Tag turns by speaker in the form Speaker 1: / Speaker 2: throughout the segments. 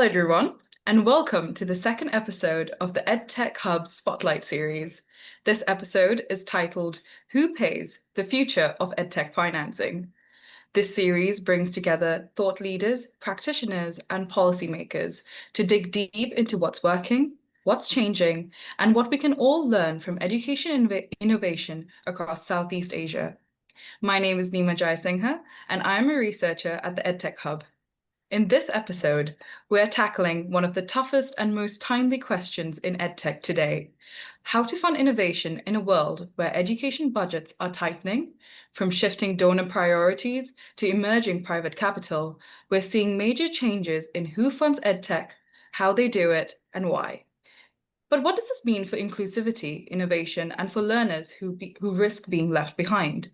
Speaker 1: Hello, everyone, and welcome to the second episode of the EdTech Hub Spotlight Series. This episode is titled Who Pays? The Future of EdTech Financing. This series brings together thought leaders, practitioners, and policymakers to dig deep into what's working, what's changing, and what we can all learn from education innovation across Southeast Asia. My name is Nima Jayasinghe, and I'm a researcher at the EdTech Hub. In this episode, we're tackling one of the toughest and most timely questions in EdTech today: how to fund innovation in a world where education budgets are tightening. From shifting donor priorities to emerging private capital, we're seeing major changes in who funds EdTech, how they do it, and why. But what does this mean for inclusivity, innovation, and for learners who risk being left behind?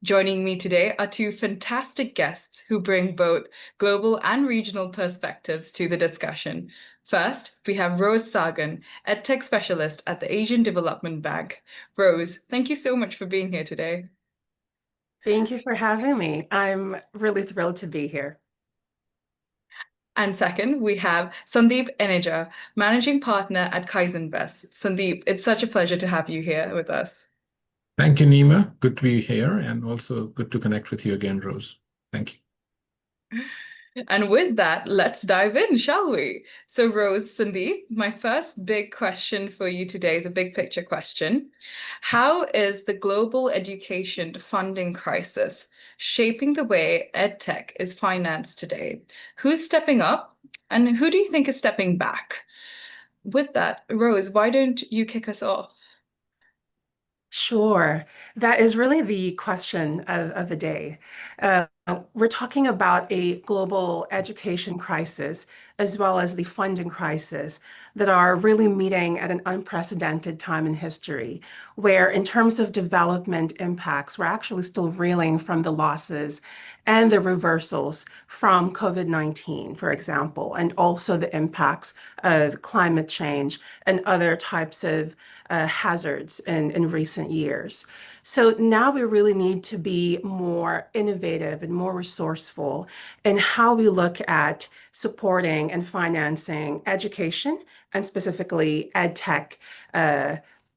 Speaker 1: Joining me today are two fantastic guests who bring both global and regional perspectives to the discussion. First, we have Rose Sagun, EdTech specialist at the Asian Development Bank. Rose, thank you so much for being here today.
Speaker 2: Thank you for having me. I'm really thrilled to be here.
Speaker 1: And second, we have Sandeep Aneja, managing partner at Kaizenvest. Sandeep, it's such a pleasure to have you here with us.
Speaker 3: Thank you, Nima. Good to be here, and also good to connect with you again, Rose. Thank you.
Speaker 1: And with that, let's dive in, shall we? So, Rose, Sandeep, my first big question for you today is a big picture question. How is the global education funding crisis shaping the way EdTech is financed today? Who's stepping up, and who do you think is stepping back? With that, Rose, why don't you kick us off?
Speaker 2: Sure. That is really the question of the day. We're talking about a global education crisis as well as the funding crisis that are really meeting at an unprecedented time in history, where in terms of development impacts, we're actually still reeling from the losses and the reversals from COVID-19, for example, and also the impacts of climate change and other types of hazards in recent years. So now we really need to be more innovative and more resourceful in how we look at supporting and financing education and specifically EdTech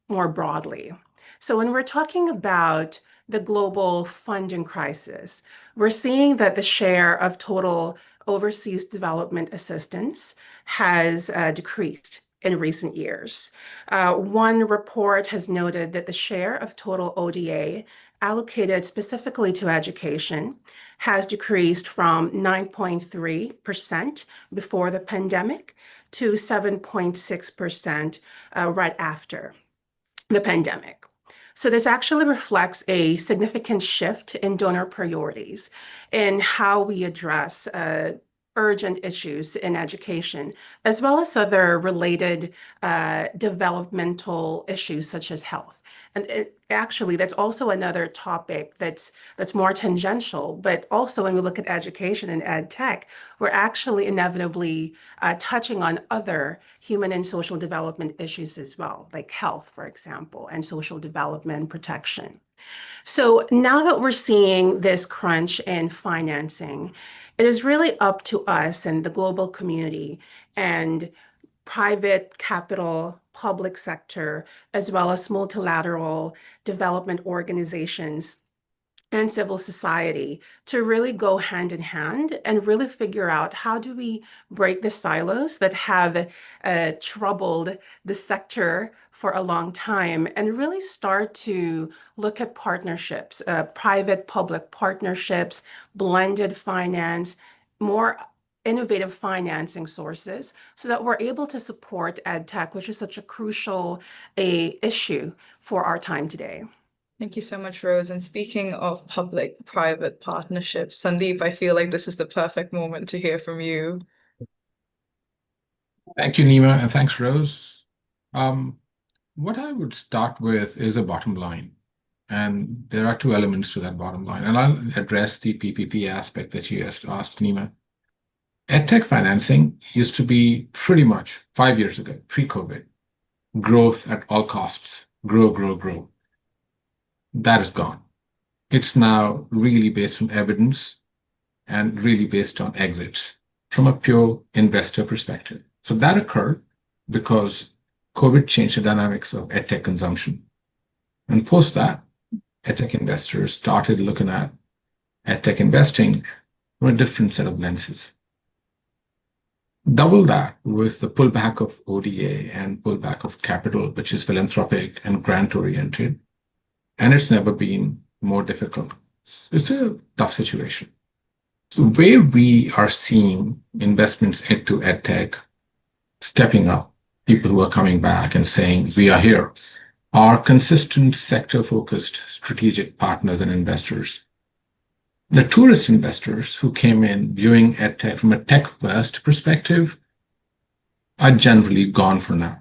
Speaker 2: more broadly. So when we're talking about the global funding crisis, we're seeing that the share of total overseas development assistance has decreased in recent years. One report has noted that the share of total ODA allocated specifically to education has decreased from 9.3% before the pandemic to 7.6% right after the pandemic. So this actually reflects a significant shift in donor priorities in how we address urgent issues in education, as well as other related developmental issues such as health. And actually, that's also another topic that's more tangential, but also when we look at education and ed tech, we're actually inevitably touching on other human and social development issues as well, like health, for example, and social development protection. So now that we're seeing this crunch in financing, it is really up to us and the global community and private capital, public sector, as well as multilateral development organizations and civil society to really go hand in hand and really figure out how do we break the silos that have troubled the sector for a long time and really start to look at partnerships, private-public partnerships, blended finance, more innovative financing sources so that we're able to support ed tech, which is such a crucial issue for our time today.
Speaker 1: Thank you so much, Rose. And speaking of public-private partnerships, Sandeep, I feel like this is the perfect moment to hear from you.
Speaker 3: Thank you, Nima, and thanks, Rose. What I would start with is a bottom line. And there are two elements to that bottom line. And I'll address the PPP aspect that you just asked, Nima. EdTech financing used to be pretty much 5 years ago, pre-COVID, growth at all costs, grow, grow, grow. That is gone. It's now really based on evidence and really based on exits. from a pure investor perspective. So that occurred because COVID changed the dynamics of EdTech consumption. And post that, EdTech investors started looking at EdTech investing from a different set of lenses. Double that with the pullback of ODA and pullback of capital, which is philanthropic and grant-oriented, and it's never been more difficult. It's a tough situation. So the way we are seeing investments into EdTech stepping up, people who are coming back and saying, we are here, are consistent sector-focused strategic partners and investors. The tourist investors who came in viewing EdTech from a tech-first perspective are generally gone for now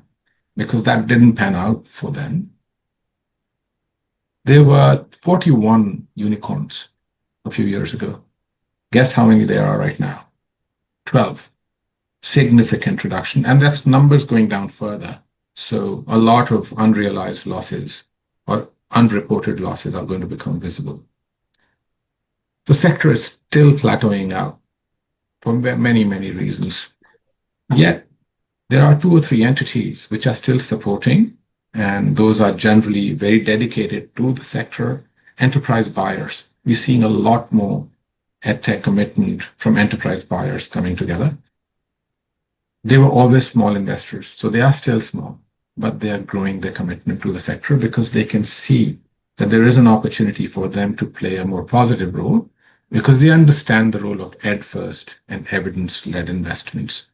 Speaker 3: because that didn't pan out for them. There were 41 unicorns a few years ago. Guess how many there are right now? 12. Significant reduction, and that's numbers going down further. So a lot of unrealized losses or unreported losses are going to become visible. The sector is still plateauing out for many, many reasons. Yet there are 2 or 3 entities which are still supporting, and those are generally very dedicated to the sector, enterprise buyers. We're seeing a lot more EdTech commitment from enterprise buyers coming together. They were always small investors, so they are still small, but they are growing their commitment to the sector because they can see that there is an opportunity for them to play a more positive role because they understand the role of ed-first and evidence-led investments.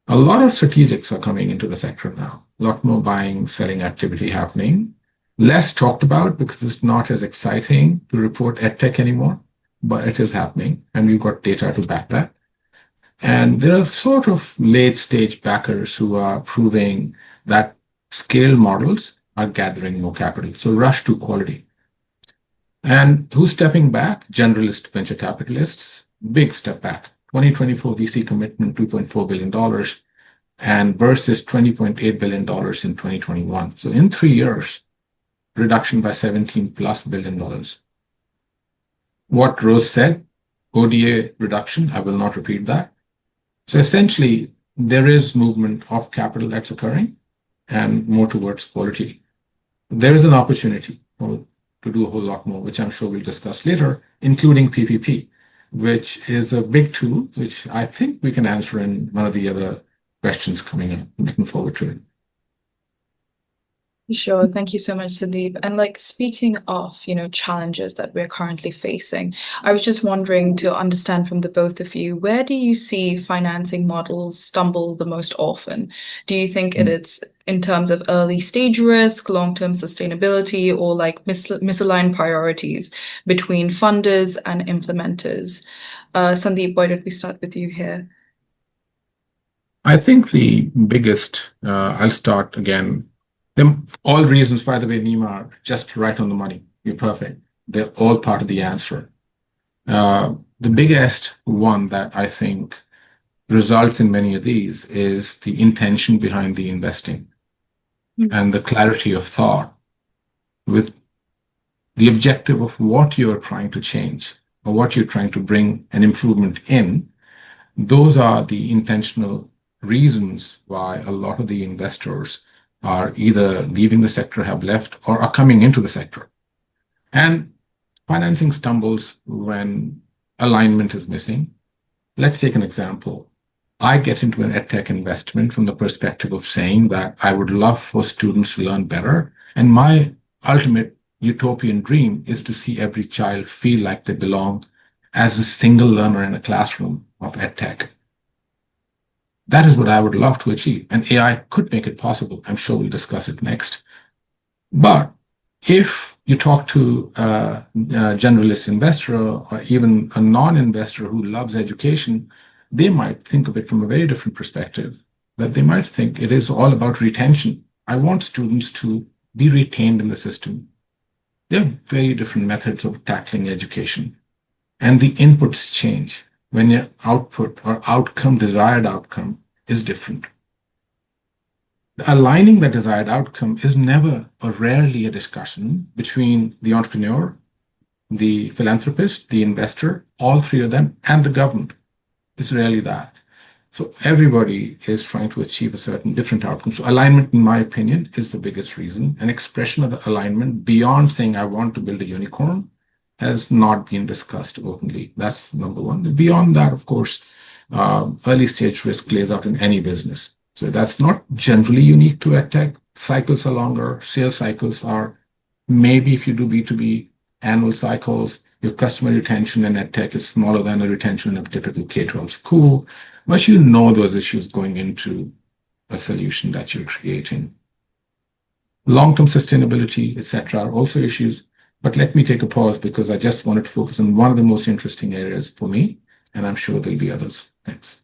Speaker 3: A lot of strategics are coming into the sector now, a lot more buying, selling activity happening. Less talked about because it's not as exciting to report EdTech anymore, but it is happening, and we've got data to back that. And there are sort of late-stage backers who are proving that scale models are gathering more capital. So rush to quality. And who's stepping back? Generalist venture capitalists. Big step back. 2024 VC commitment, $2.4 billion, and versus $20.8 billion in 2021. So in 3 years, reduction by $17+ billion. What Rose said, ODA reduction, I will not repeat that. So essentially, there is movement of capital that's occurring and more towards quality. There is an opportunity to do a whole lot more, which I'm sure we'll discuss later, including PPP, which is a big tool, which I think we can answer in one of the other questions coming up. I'm looking forward to it.
Speaker 1: Sure. Thank you so much, Sandeep. And speaking of, challenges that we're currently facing, I was just wondering to understand from the both of you, where do you see financing models stumble the most often? Do you think it's in terms of early stage risk, long-term sustainability, or misaligned priorities between funders and implementers? Sandeep, why don't we start with you here?
Speaker 3: I think the biggest, I'll start again. All reasons, by the way, Nima, are just right on the money. You're perfect. They're all part of the answer. The biggest one that I think results in many of these is the intention behind the investing and the clarity of thought with the objective of what you're trying to change or what you're trying to bring an improvement in. Those are the intentional reasons why a lot of the investors are either leaving the sector, have left, or are coming into the sector. And financing stumbles when alignment is missing. Let's take an example. I get into an EdTech investment from the perspective of saying that I would love for students to learn better. And my ultimate utopian dream is to see every child feel like they belong as a single learner in a classroom of EdTech. That is what I would love to achieve, and AI could make it possible. I'm sure we'll discuss it next. But if you talk to a generalist investor or even a non-investor who loves education, they might think of it from a very different perspective, that they might think it is all about retention. I want students to be retained in the system. There are very different methods of tackling education, and the inputs change when your output or outcome, desired outcome, is different. Aligning the desired outcome is never or rarely a discussion between the entrepreneur, the philanthropist, the investor, all three of them, and the government. It's rarely that. So everybody is trying to achieve a certain different outcome. So alignment, in my opinion, is the biggest reason. An expression of the alignment beyond saying I want to build a unicorn has not been discussed openly. That's number one. Beyond that, of course, early stage risk plays out in any business. So that's not generally unique to EdTech. Cycles are longer. Sales cycles are maybe if you do B2B annual cycles, your customer retention in EdTech is smaller than the retention in a typical K-12 school. But you know those issues going into a solution that you're creating. Long-term sustainability, etc., are also issues. But let me take a pause because I just wanted to focus on one of the most interesting areas for me, and I'm sure there'll be others. Thanks.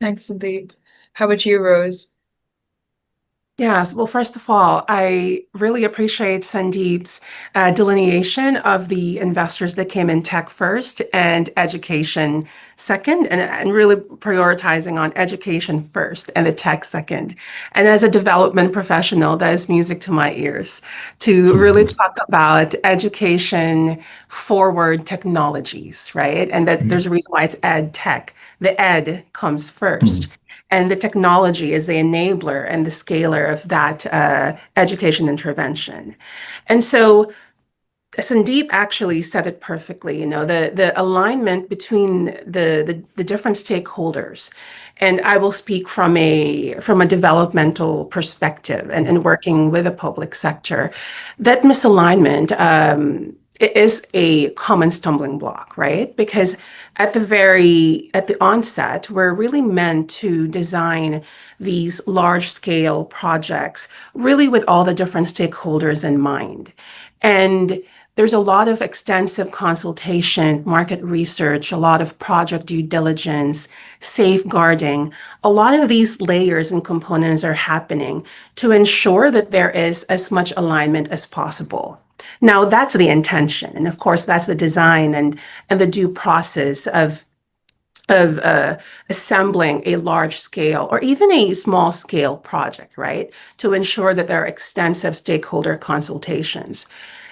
Speaker 1: Thanks, Sandeep. How about you, Rose?
Speaker 2: Yes, well, first of all, I really appreciate Sandeep's delineation of the investors that came in tech first and education second, and really prioritizing on education first and the tech second. And as a development professional, that is music to my ears to really talk about education forward technologies, right? And that there's a reason why it's ed tech. The ed comes first. And the technology is the enabler and the scaler of that education intervention. And so Sandeep actually said it perfectly, the alignment between the different stakeholders. And I will speak from a developmental perspective and working with the public sector. That misalignment it is a common stumbling block, right? Because at the onset, we're really meant to design these large scale projects really with all the different stakeholders in mind. And there's a lot of extensive consultation, market research, a lot of project due diligence, safeguarding. A lot of these layers and components are happening to ensure that there is as much alignment as possible. Now, that's the intention. And of course, that's the design and the due process of assembling a large scale or even a small scale project, right? To ensure that there are extensive stakeholder consultations.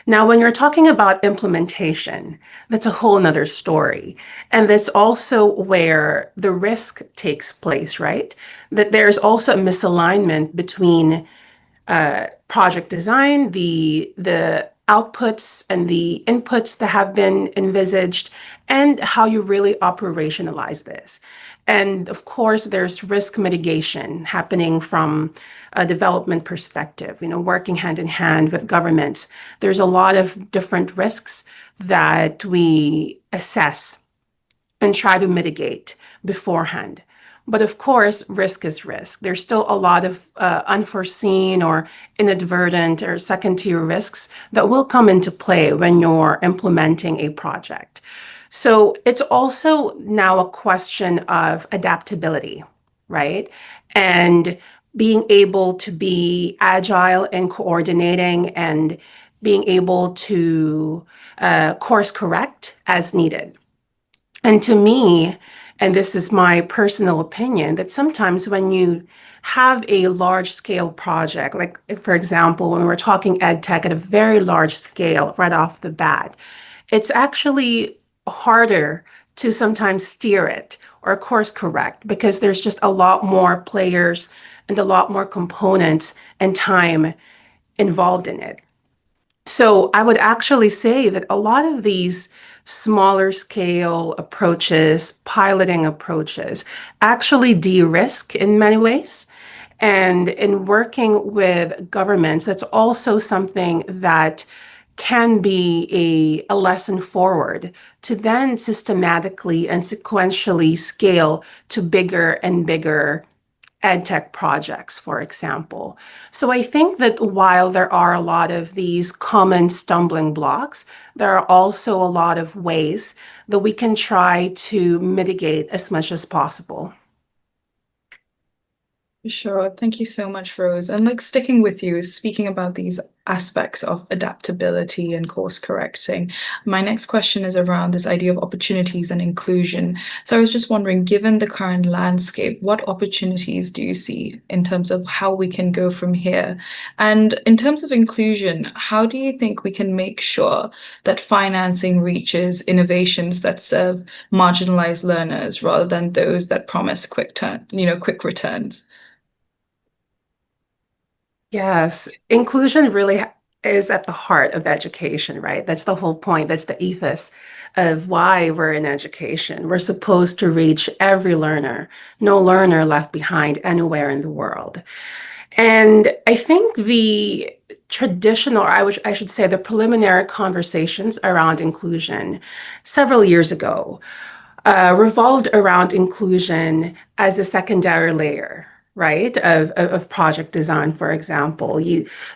Speaker 2: Now, when you're talking about implementation, that's a whole nother story. And that's also where the risk takes place, right? That there's also a misalignment between project design, the outputs and the inputs that have been envisaged, and how you really operationalize this. And of course, there's risk mitigation happening from a development perspective, working hand in hand with governments. There's a lot of different risks that we assess and try to mitigate beforehand. But of course, risk is risk. There's still a lot of unforeseen or inadvertent or second tier risks that will come into play when you're implementing a project. So it's also now a question of adaptability, right? And being able to be agile in coordinating and being able to course correct as needed. And to me, and this is my personal opinion, that sometimes when you have a large scale project, like for example, when we're talking ed tech at a very large scale right off the bat, it's actually harder to sometimes steer it or course correct because there's just a lot more players and a lot more components and time involved in it. So I would actually say that a lot of these smaller scale approaches, piloting approaches, actually de-risk in many ways. And in working with governments, that's also something that can be a lesson forward to then systematically and sequentially scale to bigger and bigger EdTech projects, for example. So I think that while there are a lot of these common stumbling blocks, there are also a lot of ways that we can try to mitigate as much as possible.
Speaker 1: Sure. Thank you so much, Rose. And like sticking with you, speaking about these aspects of adaptability and course correcting. My next question is around this idea of opportunities and inclusion. So I was just wondering, given the current landscape, what opportunities do you see in terms of how we can go from here? And in terms of inclusion, how do you think we can make sure that financing reaches innovations that serve marginalized learners rather than those that promise quick returns?
Speaker 2: Yes, inclusion really is at the heart of education, right? That's the whole point. That's the ethos of why we're in education. We're supposed to reach every learner, no learner left behind anywhere in the world. And I think the traditional, or I should say, the preliminary conversations around inclusion several years ago revolved around inclusion as a secondary layer, right, of project design, for example.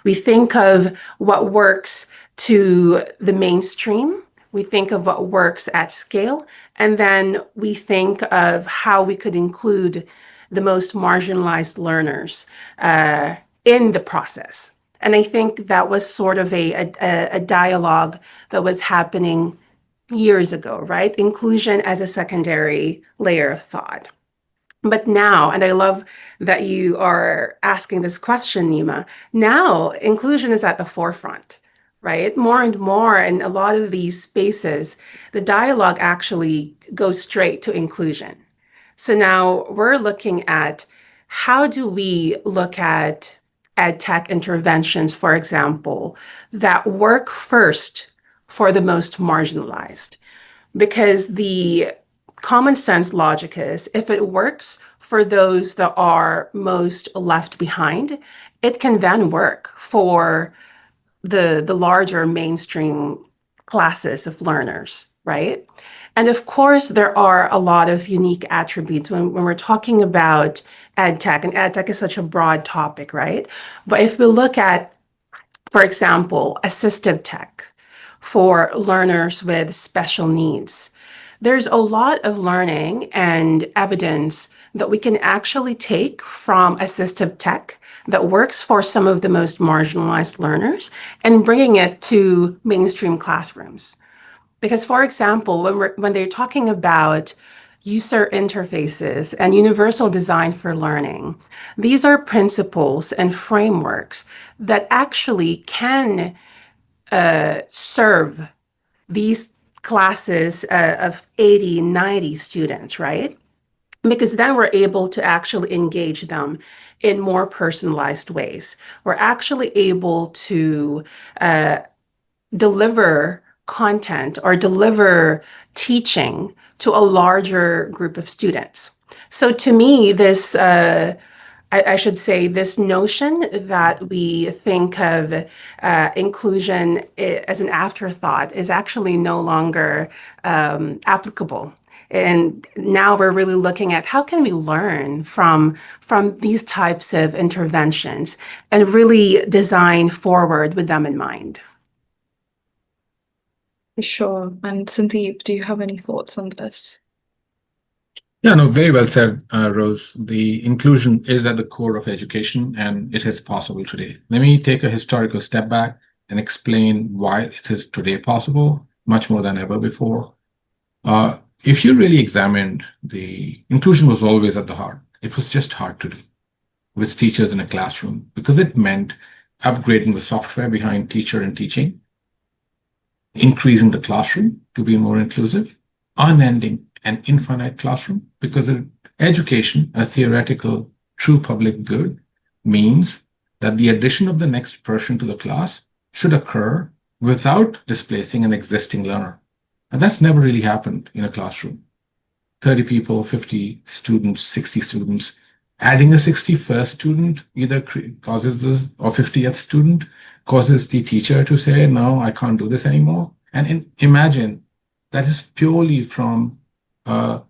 Speaker 2: We think of what works to the mainstream, we think of what works at scale, and then we think of how we could include the most marginalized learners in the process. And I think that was sort of a dialogue that was happening years ago, right? Inclusion as a secondary layer of thought. But now, and I love that you are asking this question, Nima, now inclusion is at the forefront, right? More and more in a lot of these spaces, the dialogue actually goes straight to inclusion. So now we're looking at how do we look at ed tech interventions, for example, that work first for the most marginalized. Because the common sense logic is if it works for those that are most left behind, it can then work for the larger mainstream classes of learners, right? And of course, there are a lot of unique attributes when we're talking about ed tech, and ed tech is such a broad topic, right? But if we look at, for example, assistive tech for learners with special needs, there's a lot of learning and evidence that we can actually take from assistive tech that works for some of the most marginalized learners and bringing it to mainstream classrooms. Because, for example, when they're talking about user interfaces and universal design for learning, these are principles and frameworks that actually can serve these classes of 80, 90 students, right? Because then we're able to actually engage them in more personalized ways. We're actually able to deliver content or deliver teaching to a larger group of students. So to me, this I should say this notion that we think of inclusion as an afterthought is actually no longer applicable. And now we're really looking at how can we learn from these types of interventions and really design forward with them in mind.
Speaker 1: Sure. And Sandeep, do you have any thoughts on this?
Speaker 3: Yeah, no, very well said, Rose. The inclusion is at the core of education, and it is possible today. Let me take a historical step back and explain why it is today possible, much more than ever before. If you really examined, the inclusion was always at the heart. It was just hard to do with teachers in a classroom because it meant upgrading the software behind teacher and teaching, increasing the classroom to be more inclusive, unending an infinite classroom, because education, a theoretical true public good, means that the addition of the next person to the class should occur without displacing an existing learner. And that's never really happened in a classroom. 30 people, 50 students, 60 students, adding a 61st student either causes or 50th student causes the teacher to say, no, I can't do this anymore. And imagine that is purely from a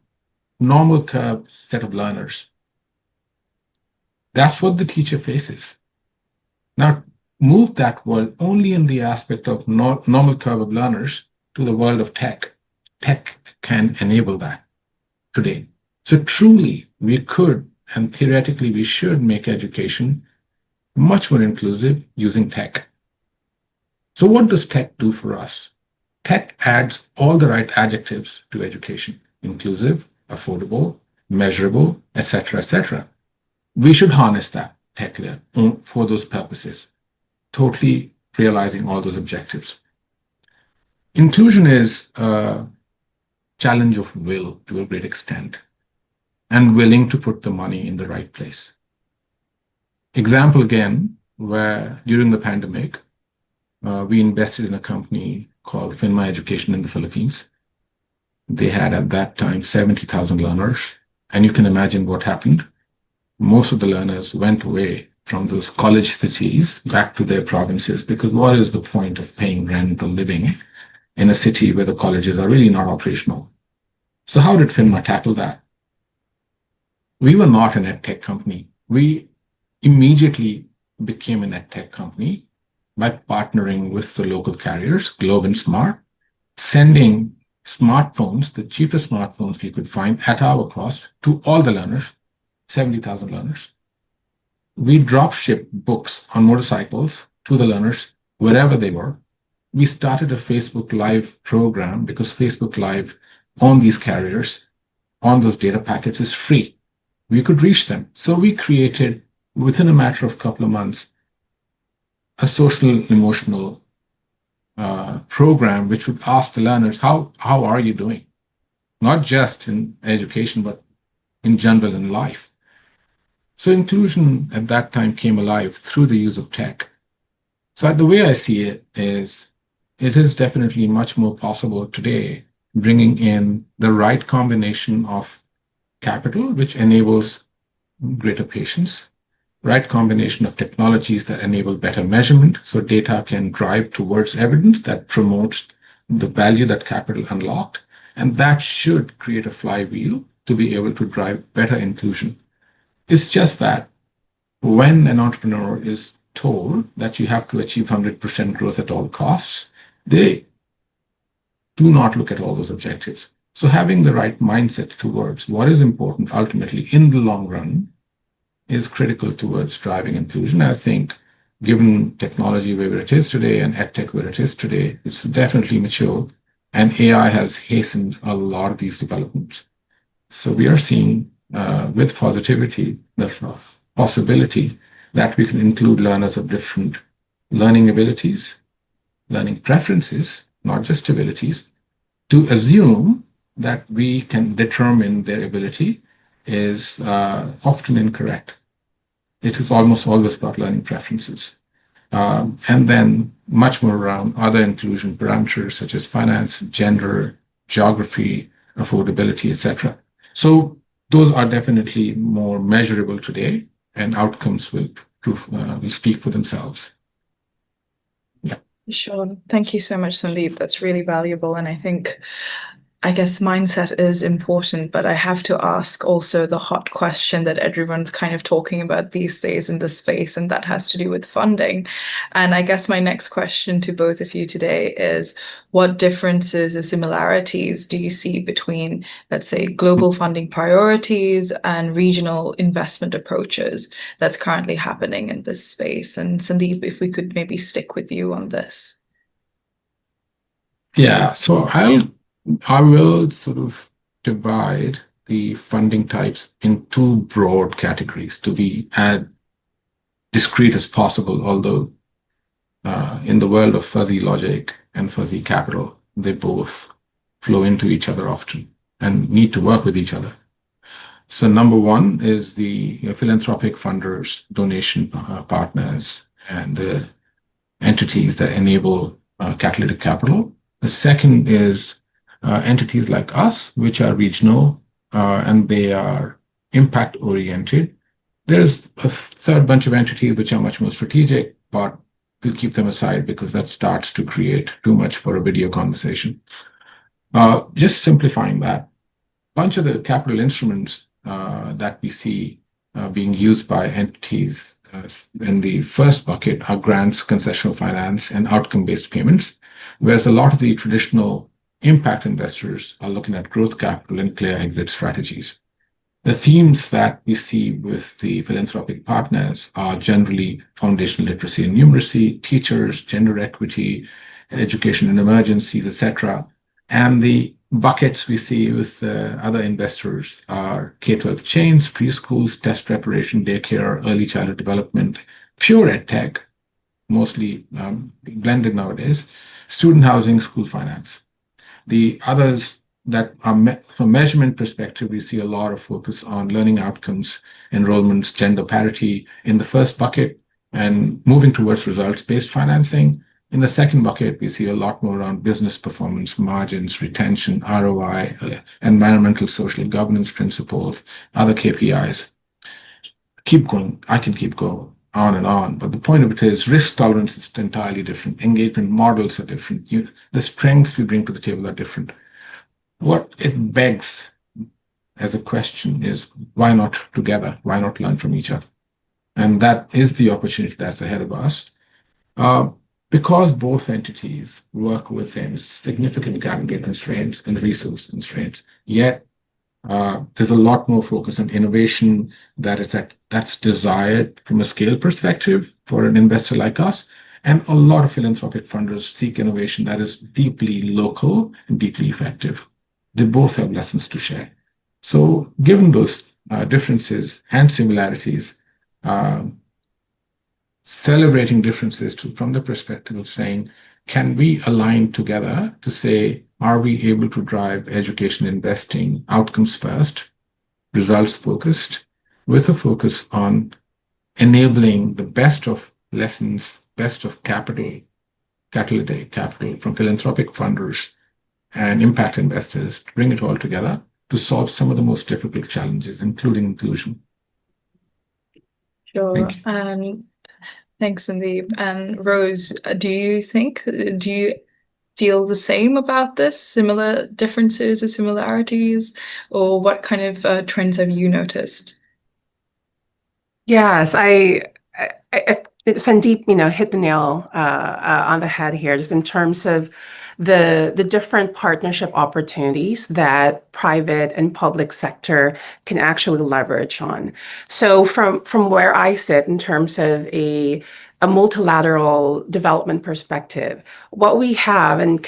Speaker 3: normal curve set of learners. That's what the teacher faces. Now, move that world only in the aspect of normal curve of learners to the world of tech. Tech can enable that today. So truly, we could, and theoretically, we should make education much more inclusive using tech. So what does tech do for us? Tech adds all the right adjectives to education: inclusive, affordable, measurable, etc., etc. We should harness that tech layer for those purposes, totally realizing all those objectives. Inclusion is a challenge of will to a great extent, and willing to put the money in the right place. Example again, where during the pandemic, we invested in a company called Finma Education in the Philippines. They had at that time 70,000 learners, and you can imagine what happened. Most of the learners went away from those college cities back to their provinces, because what is the point of paying rent or living in a city where the colleges are really not operational? So how did Finma tackle that? We were not an EdTech company. We immediately became an EdTech company by partnering with the local carriers, Globe and Smart, sending smartphones, the cheapest smartphones we could find at our cost, to all the learners, 70,000 learners. We drop shipped books on motorcycles to the learners wherever they were. We started a Facebook Live program because Facebook Live on these carriers, on those data packets, is free. We could reach them. So we created, within a matter of a couple of months, a social emotional program which would ask the learners, how are you doing? Not just in education, but in general in life. So inclusion at that time came alive through the use of tech. So the way I see it is definitely much more possible today, bringing in the right combination of capital, which enables greater patience, right combination of technologies that enable better measurement, so data can drive towards evidence that promotes the value that capital unlocked, and that should create a flywheel to be able to drive better inclusion. It's just that when an entrepreneur is told that you have to achieve 100% growth at all costs, they do not look at all those objectives. So having the right mindset towards what is important ultimately in the long run is critical towards driving inclusion. I think given technology where it is today and EdTech where it is today, it's definitely mature, and AI has hastened a lot of these developments. So we are seeing with positivity the possibility that we can include learners of different learning abilities, learning preferences, not just abilities. To assume that we can determine their ability is often incorrect. It is almost always about learning preferences. And then much more around other inclusion parameters such as finance, gender, geography, affordability, etc. So those are definitely more measurable today, and outcomes will speak for themselves. Yeah.
Speaker 1: Sure. Thank you so much, Sandeep. That's really valuable. And I guess mindset is important, but I have to ask also the hot question that everyone's kind of talking about these days in this space, and that has to do with funding. And I guess my next question to both of you today is, what differences or similarities do you see between, let's say, global funding priorities and regional investment approaches that's currently happening in this space? And Sandeep, if we could maybe stick with you on this.
Speaker 3: Yeah, so I will sort of divide the funding types in two broad categories to be as discrete as possible, although in the world of fuzzy logic and fuzzy capital, they both flow into each other often and need to work with each other. So number one is the philanthropic funders, donation partners, and the entities that enable catalytic capital. The second is entities like us, which are regional and they are impact oriented. There's a third bunch of entities which are much more strategic, but we'll keep them aside because that starts to create too much for a video conversation. Just simplifying that, bunch of the capital instruments that we see being used by entities in the first bucket are grants, concessional finance, and outcome-based payments, whereas a lot of the traditional impact investors are looking at growth capital and clear exit strategies. The themes that we see with the philanthropic partners are generally foundational literacy and numeracy, teachers, gender equity, education in emergencies, etc. And the buckets we see with other investors are K-12 chains, preschools, test preparation, daycare, early childhood development, pure EdTech, mostly blended nowadays, student housing, school finance. The others that are from a measurement perspective, we see a lot of focus on learning outcomes, enrollments, gender parity in the first bucket, and moving towards results-based financing. In the second bucket, we see a lot more around business performance, margins, retention, ROI, environmental, social governance principles, other KPIs. Keep going. I can keep going on and on. But the point of it is risk tolerance is entirely different. Engagement models are different. The strengths we bring to the table are different. What it begs as a question is why not together? Why not learn from each other? And that is the opportunity that's ahead of us. Because both entities work within significant capital constraints and resource constraints, yet there's a lot more focus on innovation that's desired from a scale perspective for an investor like us. And a lot of philanthropic funders seek innovation that is deeply local and deeply effective. They both have lessons to share. So given those differences and similarities, celebrating differences from the perspective of saying, can we align together to say, are we able to drive education investing outcomes first, results focused, with a focus on enabling the best of lessons, best of capital from philanthropic funders and impact investors to bring it all together to solve some of the most difficult challenges, including inclusion.
Speaker 1: Sure.
Speaker 3: Thank you.
Speaker 1: And thanks, Sandeep. And Rose, do you feel the same about this? Similar differences or similarities? Or what kind of trends have you noticed?
Speaker 2: Yes, Sandeep, hit the nail on the head here, just in terms of the different partnership opportunities that private and public sector can actually leverage on. So from where I sit in terms of a multilateral development perspective, what we have and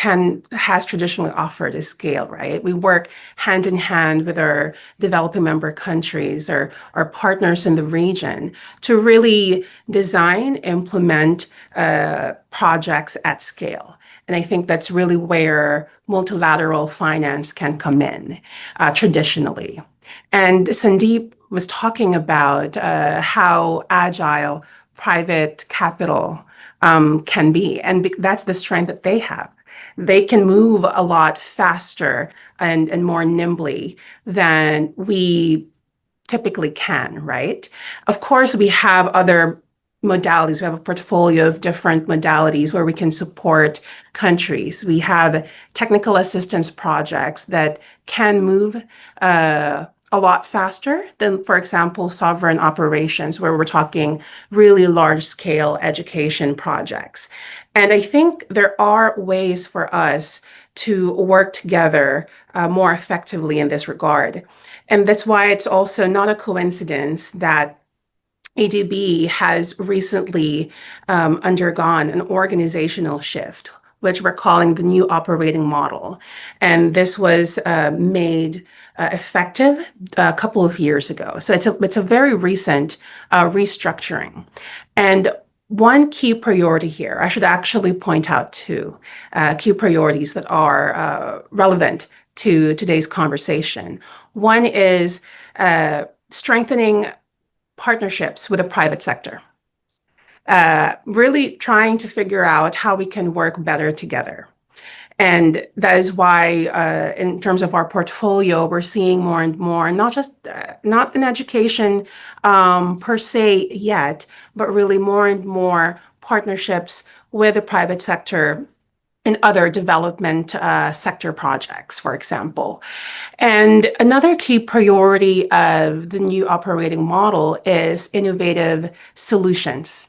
Speaker 2: has traditionally offered is scale, right? We work hand in hand with our developing member countries or our partners in the region to really design, implement projects at scale. And I think that's really where multilateral finance can come in traditionally. And Sandeep was talking about how agile private capital can be. And that's the strength that they have. They can move a lot faster and more nimbly than we typically can, right? Of course, we have other modalities. We have a portfolio of different modalities where we can support countries. We have technical assistance projects that can move a lot faster than, for example, sovereign operations, where we're talking really large scale education projects. And I think there are ways for us to work together more effectively in this regard. And that's why it's also not a coincidence that ADB has recently undergone an organizational shift, which we're calling the new operating model. And this was made effective a couple of years ago. So it's a very recent restructuring. And one key priority here, I should actually point out two key priorities that are relevant to today's conversation. One is strengthening partnerships with the private sector, really trying to figure out how we can work better together. And that is why, in terms of our portfolio, we're seeing more and more, not in education per se yet, but really more and more partnerships with the private sector in other development sector projects, for example. And another key priority of the new operating model is innovative solutions.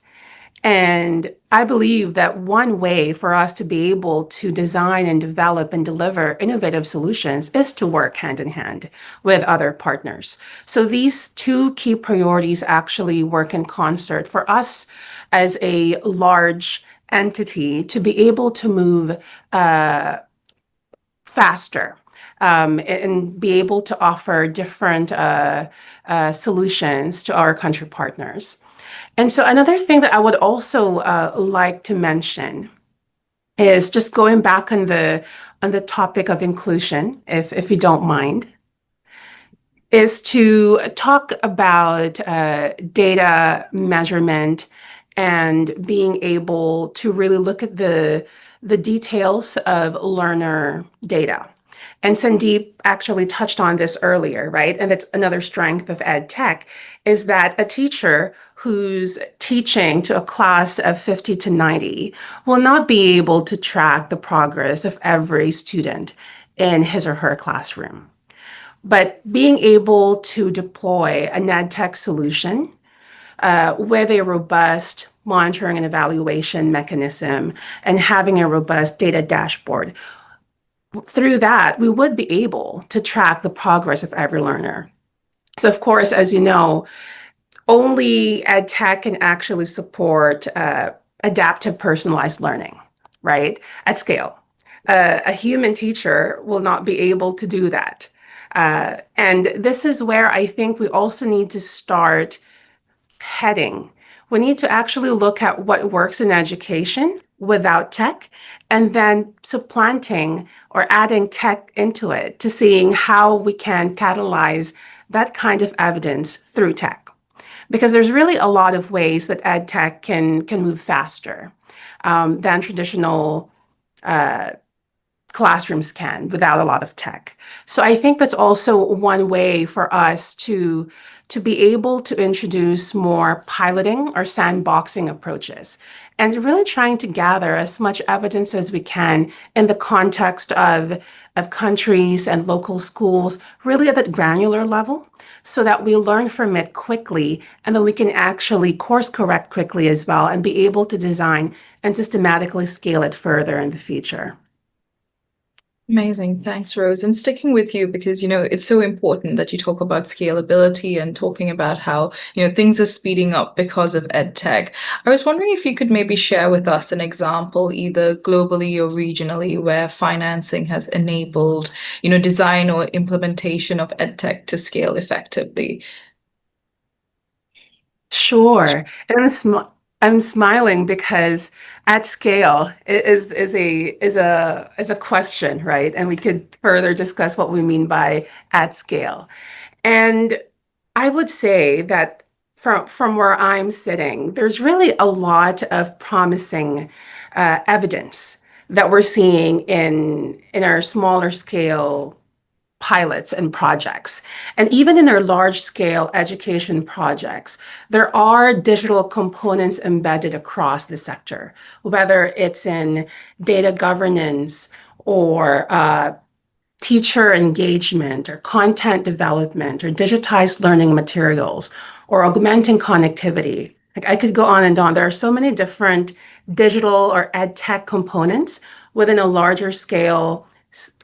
Speaker 2: And I believe that one way for us to be able to design and develop and deliver innovative solutions is to work hand in hand with other partners. So these two key priorities actually work in concert for us as a large entity to be able to move faster, and be able to offer different solutions to our country partners. And so another thing that I would also like to mention is just going back on the topic of inclusion, if you don't mind, is to talk about data measurement and being able to really look at the details of learner data. And Sandeep actually touched on this earlier, right? And that's another strength of ed tech, is that a teacher who's teaching to a class of 50 to 90 will not be able to track the progress of every student in his or her classroom. But being able to deploy an ed tech solution with a robust monitoring and evaluation mechanism and having a robust data dashboard, through that, we would be able to track the progress of every learner. So, of course, as you know, only ed tech can actually support adaptive personalized learning, right? At scale. A human teacher will not be able to do that. And this is where I think we also need to start heading. We need to actually look at what works in education without tech, and then supplanting or adding tech into it to seeing how we can catalyze that kind of evidence through tech. Because there's really a lot of ways that ed tech can move faster than traditional classrooms can without a lot of tech. So I think that's also one way for us to be able to introduce more piloting or sandboxing approaches and really trying to gather as much evidence as we can in the context of countries and local schools, really at that granular level, so that we learn from it quickly and then we can actually course correct quickly as well and be able to design and systematically scale it further in the future.
Speaker 1: Amazing. Thanks, Rose. And sticking with you because, it's so important that you talk about scalability and talking about how, things are speeding up because of ed tech. I was wondering if you could maybe share with us an example, either globally or regionally, where financing has enabled, design or implementation of ed tech to scale effectively.
Speaker 2: Sure. And I'm smiling because at scale is a question, right? And we could further discuss what we mean by at scale. And I would say that from where I'm sitting, there's really a lot of promising evidence that we're seeing in our smaller scale pilots and projects. And even in our large scale education projects, there are digital components embedded across the sector, whether it's in data governance or teacher engagement or content development or digitized learning materials or augmenting connectivity. Like I could go on and on. There are so many different digital or ed tech components within a larger scale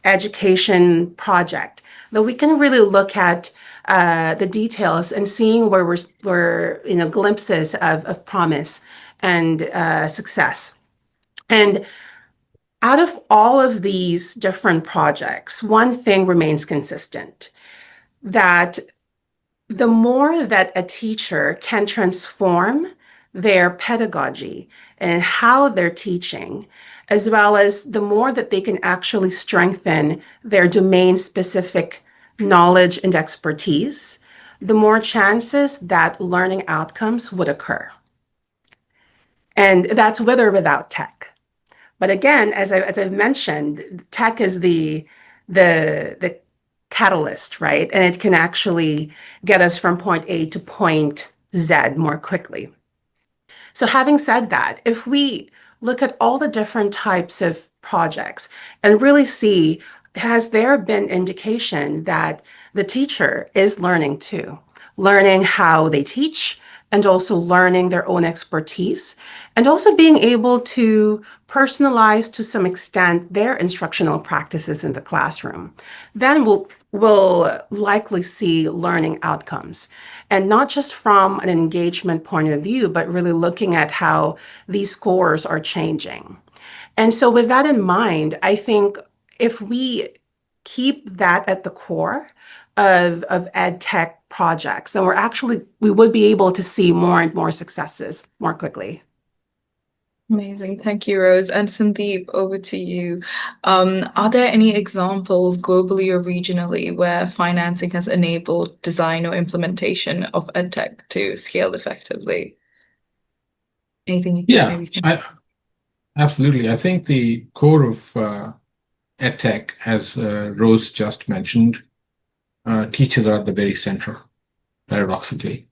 Speaker 2: education project that we can really look at the details and seeing where we're glimpses of promise and success. And out of all of these different projects, one thing remains consistent, that the more that a teacher can transform their pedagogy and how they're teaching, as well as the more that they can actually strengthen their domain-specific knowledge and expertise, the more chances that learning outcomes would occur. And that's with or without tech. But again, as I've mentioned, tech is the catalyst, right? And it can actually get us from point A to point Z more quickly. So having said that, if we look at all the different types of projects and really see, has there been indication that the teacher is learning too? Learning how they teach, and also learning their own expertise, and also being able to personalize to some extent their instructional practices in the classroom. Then we'll likely see learning outcomes. And not just from an engagement point of view, but really looking at how these scores are changing. And so, with that in mind, I think if we keep that at the core of ed tech projects, then we would be able to see more and more successes more quickly.
Speaker 1: Amazing. Thank you, Rose. And Sandeep, over to you. Are there any examples globally or regionally where financing has enabled design or implementation of EdTech to scale effectively? Anything you could maybe think?
Speaker 3: Absolutely. I think the core of EdTech, as Rose just mentioned, teachers are at the very center, paradoxically.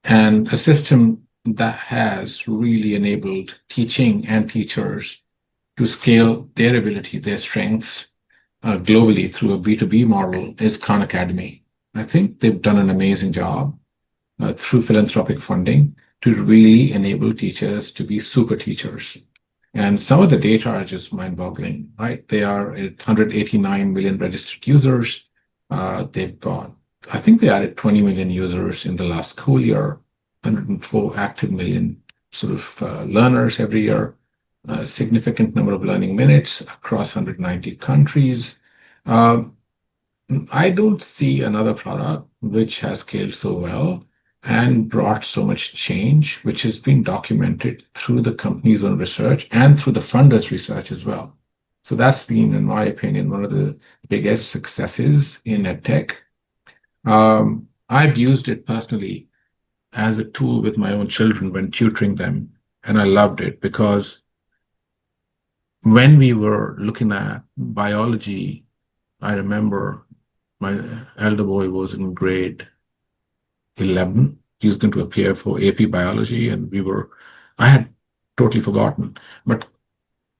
Speaker 3: And a system that has really enabled teaching and teachers to scale their ability, their strengths globally through a B2B model is Khan Academy. I think they've done an amazing job through philanthropic funding to really enable teachers to be super teachers. And some of the data are just mind-boggling, right? They are at 189 million registered users. They've got, I think they added 20 million users in the last school year, 104 active million sort of learners every year, a significant number of learning minutes across 190 countries. I don't see another product which has scaled so well and brought so much change, which has been documented through the company's own research and through the funders' research as well. So that's been, in my opinion, one of the biggest successes in EdTech. I've used it personally as a tool with my own children when tutoring them, and I loved it because when we were looking at biology, I remember my elder boy was in grade 11. He was going to appear for AP biology, and I had totally forgotten. But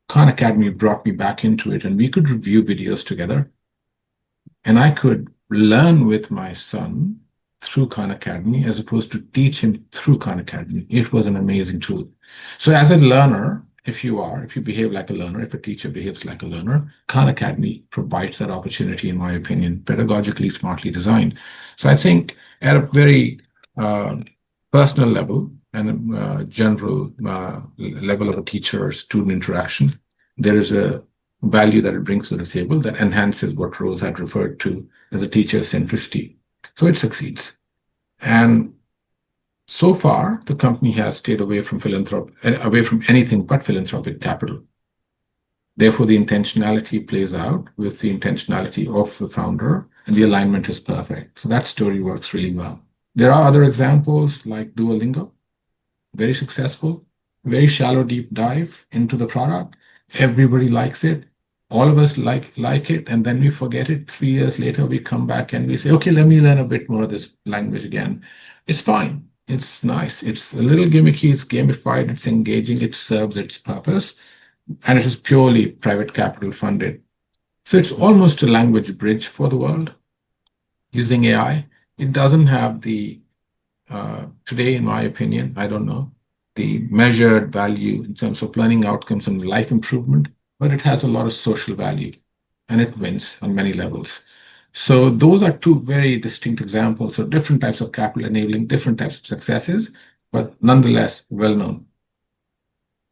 Speaker 3: Khan Academy brought me back into it, and we could review videos together. And I could learn with my son through Khan Academy as opposed to teach him through Khan Academy. It was an amazing tool. So as a learner, if you behave like a learner, if a teacher behaves like a learner, Khan Academy provides that opportunity, in my opinion, pedagogically smartly designed. So I think at a very personal level and a general level of a teacher-student interaction, there is a value that it brings to the table that enhances what Rose had referred to as a teacher centricity. So it succeeds. And so far, the company has stayed away from anything but philanthropic capital. Therefore, the intentionality plays out with the intentionality of the founder, and the alignment is perfect. So that story works really well. There are other examples like Duolingo, very successful, very shallow deep dive into the product. Everybody likes it. All of us like it, and then we forget it. 3 years later, we come back and we say, okay, let me learn a bit more of this language again. It's fine. It's nice. It's a little gimmicky. It's gamified. It's engaging. It serves its purpose. And it is purely private capital funded. So it's almost a language bridge for the world using AI. It doesn't have today, in my opinion, I don't know, the measured value in terms of learning outcomes and life improvement, but it has a lot of social value, and it wins on many levels. So those are two very distinct examples of different types of capital enabling different types of successes, but nonetheless well known.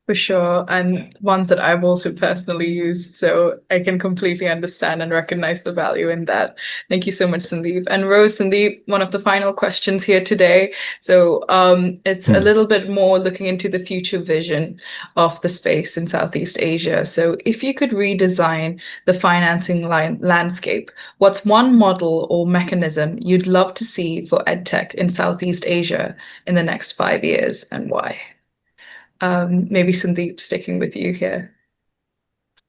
Speaker 1: For sure, and ones that I've also personally used, so I can completely understand and recognize the value in that. Thank you so much, Sandeep. And Rose, Sandeep, one of the final questions here today. So it's a little bit more looking into the future vision of the space in Southeast Asia. So if you could redesign the financing landscape, what's one model or mechanism you'd love to see for EdTech in Southeast Asia in the next 5 years, and why? Maybe Sandeep, sticking with you here.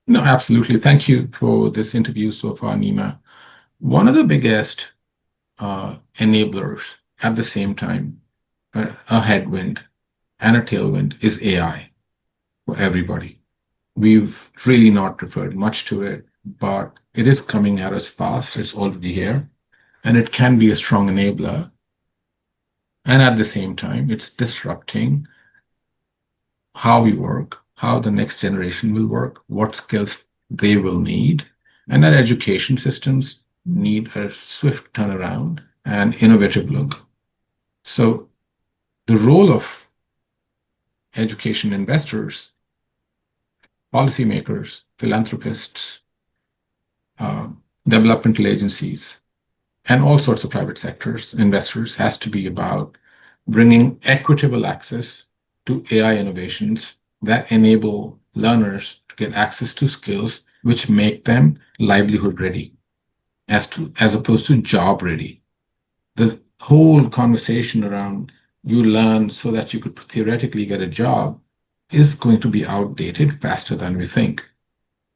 Speaker 3: No, absolutely. Thank you for this interview so far, Nima. One of the biggest enablers at the same time, a headwind and a tailwind, is AI for everybody. We've really not referred much to it, but it is coming at us fast. It's already here, and it can be a strong enabler And at the same time, it's disrupting how we work, how the next generation will work, what skills they will need. And our education systems need a swift turnaround and innovative look. So the role of education investors, policymakers, philanthropists, uh, developmental agencies, and all sorts of private sectors, investors, has to be about bringing equitable access to AI innovations that enable learners to get access to skills which make them livelihood ready, as opposed to job ready. The whole conversation around you learn so that you could theoretically get a job is going to be outdated faster than we think.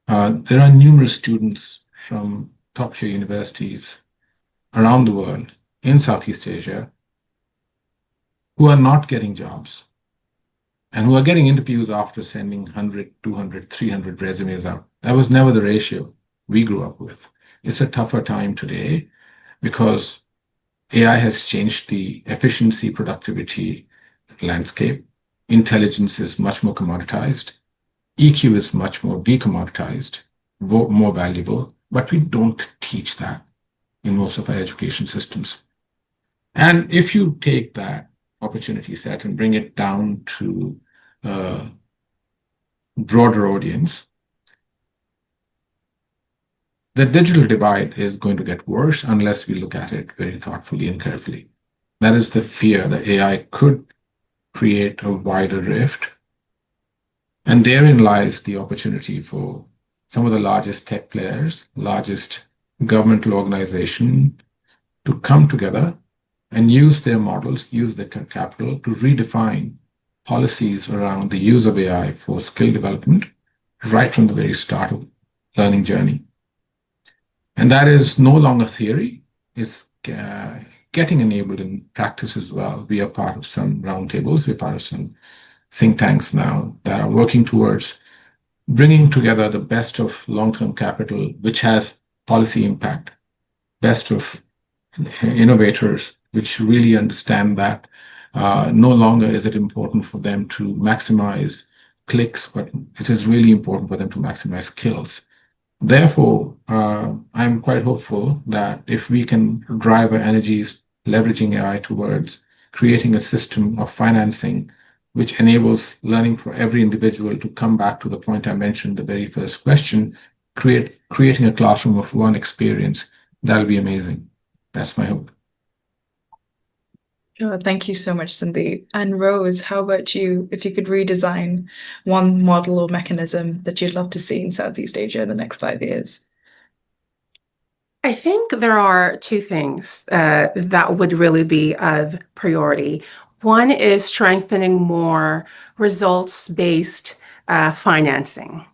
Speaker 3: There are numerous students from top-tier universities around the world in Southeast Asia who are not getting jobs and who are getting interviews after sending 100, 200, 300 resumes out. That was never the ratio we grew up with. It's a tougher time today because AI has changed the efficiency, productivity landscape. Intelligence is much more commoditized. EQ is much more decommoditized, more valuable, but we don't teach that in most of our education systems. And if you take that opportunity set and bring it down to a broader audience, the digital divide is going to get worse unless we look at it very thoughtfully and carefully. That is the fear that AI could create a wider rift. And therein lies the opportunity for some of the largest tech players, largest governmental organizations to come together and use their models, use their capital to redefine policies around the use of AI for skill development right from the very start of learning journey. And that is no longer theory, it's getting enabled in practice as well. We are part of some roundtables, we're part of some think tanks now that are working towards bringing together the best of long-term capital, which has policy impact, best of innovators, which really understand that no longer is it important for them to maximize clicks, but it is really important for them to maximize skills. Therefore, I'm quite hopeful that if we can drive our energies leveraging AI towards creating a system of financing which enables learning for every individual to come back to the point I mentioned, the very first question, creating a classroom of one experience, that'll be amazing. That's my hope.
Speaker 1: Sure. Thank you so much, Sandeep. And Rose, how about you? If you could redesign one model or mechanism that you'd love to see in Southeast Asia in the next 5 years.
Speaker 2: I think there are two things that would really be of priority. One is strengthening more results-based financing,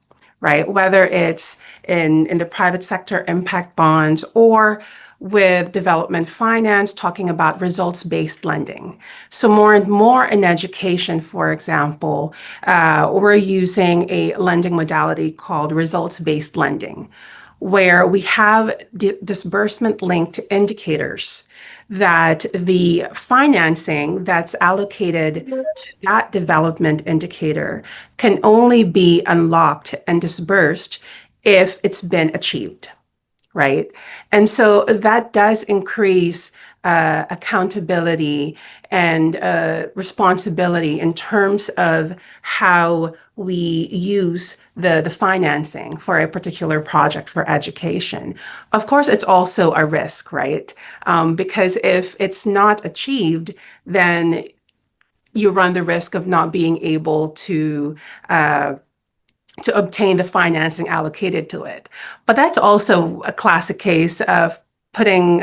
Speaker 2: right? Whether it's in the private sector impact bonds or with development finance, talking about results-based lending. So more and more in education, for example, we're using a lending modality called results-based lending, where we have disbursement-linked indicators that the financing that's allocated to that development indicator can only be unlocked and disbursed if it's been achieved, right? And so that does increase accountability and responsibility in terms of how we use the financing for a particular project for education. Of course, it's also a risk, right? Because if it's not achieved, then you run the risk of not being able to obtain the financing allocated to it. But that's also a classic case of putting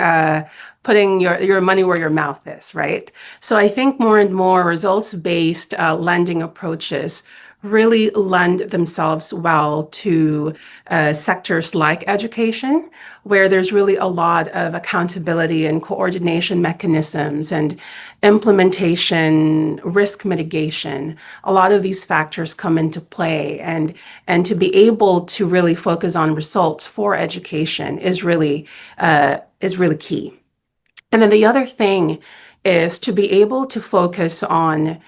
Speaker 2: your money where your mouth is, right? So I think more and more results-based lending approaches really lend themselves well to sectors like education, where there's really a lot of accountability and coordination mechanisms and implementation, risk mitigation. A lot of these factors come into play, and to be able to really focus on results for education is really key. And then the other thing is to be able to focus on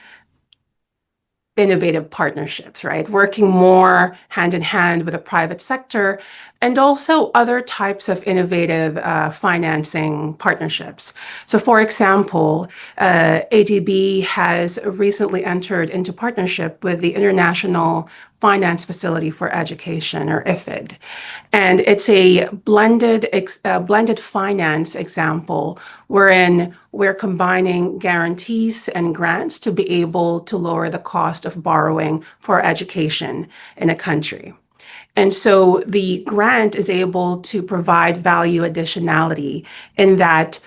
Speaker 2: innovative partnerships, right? Working more hand in hand with the private sector and also other types of innovative financing partnerships. So, for example, ADB has recently entered into partnership with the International Finance Facility for Education, or IFID. And it's a blended finance example wherein we're combining guarantees and grants to be able to lower the cost of borrowing for education in a country. And so the grant is able to provide value additionality in that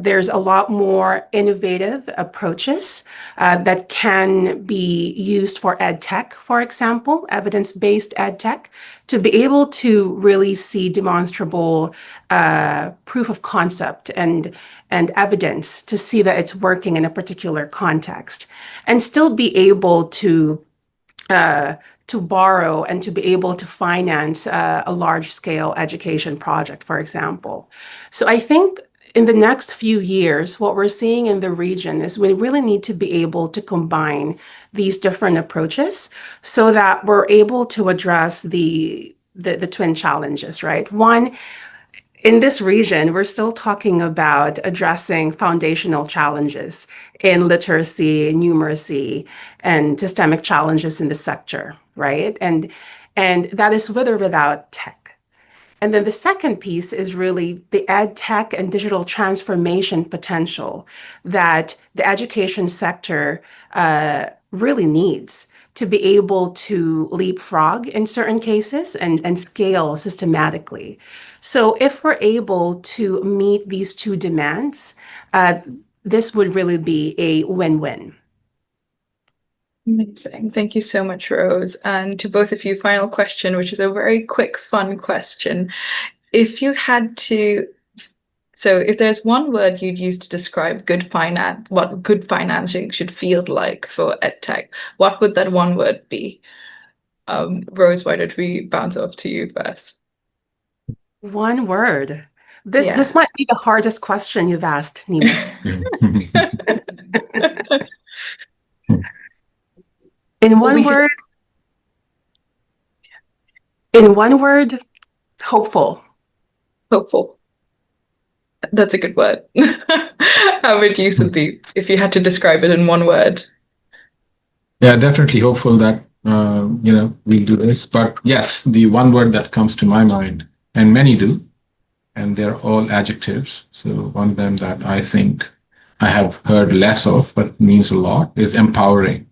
Speaker 2: there's a lot more innovative approaches that can be used for EdTech, for example, evidence-based EdTech, to be able to really see demonstrable proof of concept and evidence to see that it's working in a particular context, and still be able to borrow and to be able to finance a large-scale education project, for example. So I think in the next few years, what we're seeing in the region is we really need to be able to combine these different approaches so that we're able to address the twin challenges, right? One, in this region, we're still talking about addressing foundational challenges in literacy, numeracy, and systemic challenges in the sector, right? And that is with or without tech. And then the second piece is really the ed tech and digital transformation potential that the education sector really needs to be able to leapfrog in certain cases and scale systematically. So if we're able to meet these two demands, this would really be a win-win.
Speaker 1: Amazing. Thank you so much, Rose. And to both of you, final question, which is a very quick, fun question. If you had to, so if there's one word you'd use to describe good finance, what good financing should feel like for EdTech, what would that one word be? Rose, why don't we bounce off to you first?
Speaker 2: One word. This might be the hardest question you've asked, Nima. In one word, hopeful.
Speaker 1: Hopeful. That's a good word. How would you, Sandeep, if you had to describe it in one word?
Speaker 3: Yeah, definitely hopeful that we'll do this. But yes, the one word that comes to my mind, and many do, and they're all adjectives. So one of them that I think I have heard less of, but means a lot, is empowering.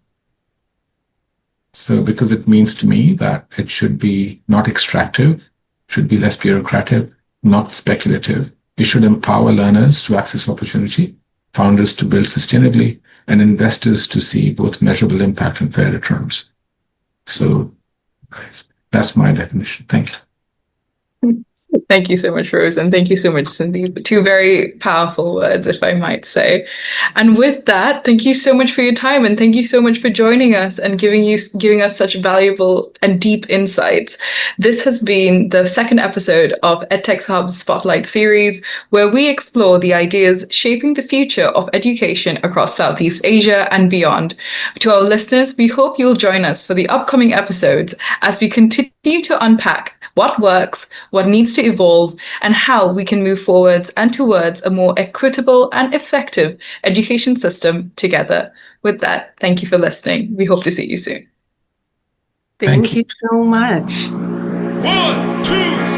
Speaker 3: So because it means to me that it should be not extractive, should be less bureaucratic, not speculative. It should empower learners to access opportunity, founders to build sustainably, and investors to see both measurable impact and fair returns. So that's my definition. Thank you.
Speaker 1: Thank you so much, Rose, and thank you so much, Sandeep. Two very powerful words, if I might say. And with that, thank you so much for your time, and thank you so much for joining us and giving us such valuable and deep insights. This has been the second episode of EdTech Hub Spotlight Series, where we explore the ideas shaping the future of education across Southeast Asia and beyond. To our listeners, we hope you'll join us for the upcoming episodes as we continue to unpack what works, what needs to evolve, and how we can move forwards and towards a more equitable and effective education system together. With that, thank you for listening. We hope to see you soon.
Speaker 2: Thank you so much.
Speaker 3: 1, 2.